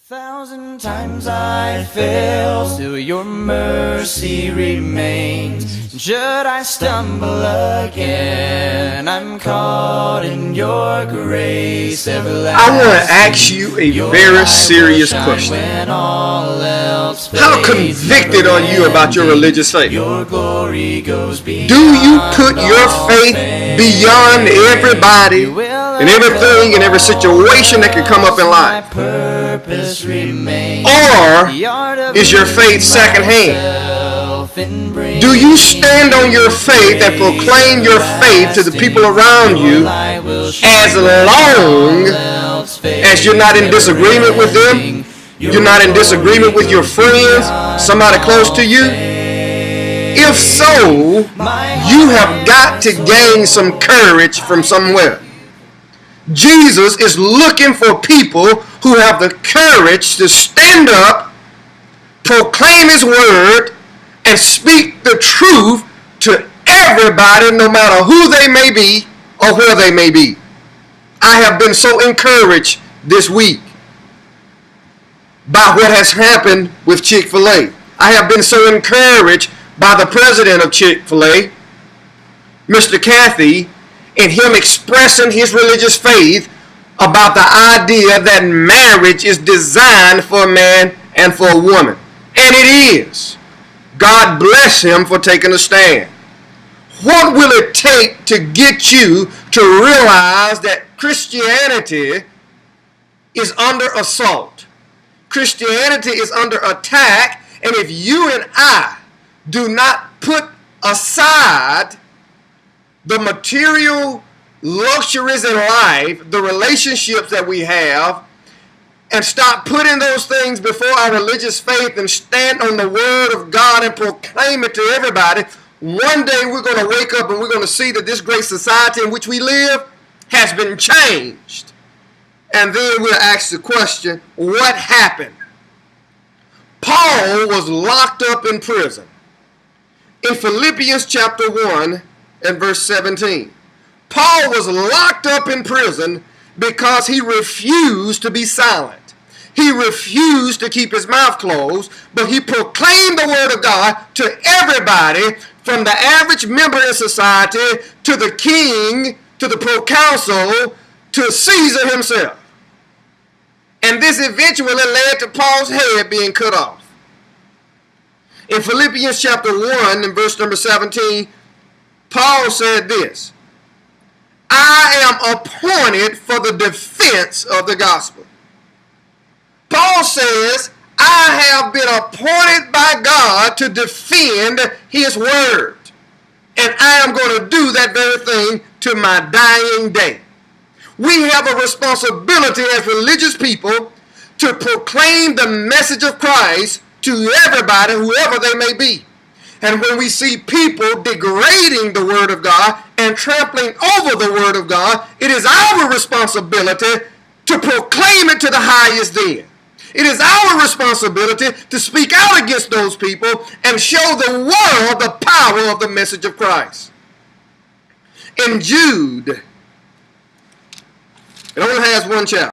1,000 times I fail, still your mercy remains. Should I stumble again, I'm caught in your grace everlasting. I want to ask you a very serious question. How convicted are you about your religious faith? Do you put your faith beyond everybody and everything and every situation that could come up in life? Or is your faith secondhand? Do you stand on your faith and proclaim your faith to the people around you as long as you're not in disagreement with them? You're not in disagreement with your friends, somebody close to you? If so, you have got to gain some courage from somewhere. Jesus is looking for people who have the courage to stand up, proclaim his word, and speak the truth to everybody, no matter who they may be or where they may be. I have been so encouraged this week by what has happened with Chick-fil-A. I have been so encouraged by the president of Chick-fil-A, Mr. Cathy, and him expressing his religious faith about the idea that marriage is designed for a man and for a woman. And it is. God bless him for taking a stand. What will it take to get you to realize that Christianity is under assault? Christianity is under attack, and if you and I do not put aside the material luxuries in life, the relationships that we have, and stop putting those things before our religious faith and stand on the word of God and proclaim it to everybody, one day we're going to wake up and we're going to see that this great society in which we live has been changed. And then we'll ask the question, what happened? Paul was locked up in prison. In Philippians chapter 1 and verse 17, Paul was locked up in prison because he refused to be silent. He refused to keep his mouth closed, but he proclaimed the word of God to everybody, from the average member in society to the king, to the proconsul, to Caesar himself. And this eventually led to Paul's head being cut off. In Philippians chapter 1 and verse number 17, Paul said this: I am appointed for the defense of the gospel. Paul says, I have been appointed by God to defend his word. And I am going to do that very thing to my dying day. We have a responsibility as religious people to proclaim the message of Christ to everybody, whoever they may be. And when we see people degrading the word of God and trampling over the word of God, it is our responsibility to proclaim it to the highest then. It is our responsibility to speak out against those people and show the world the power of the message of Christ. In Jude, it only has one chapter.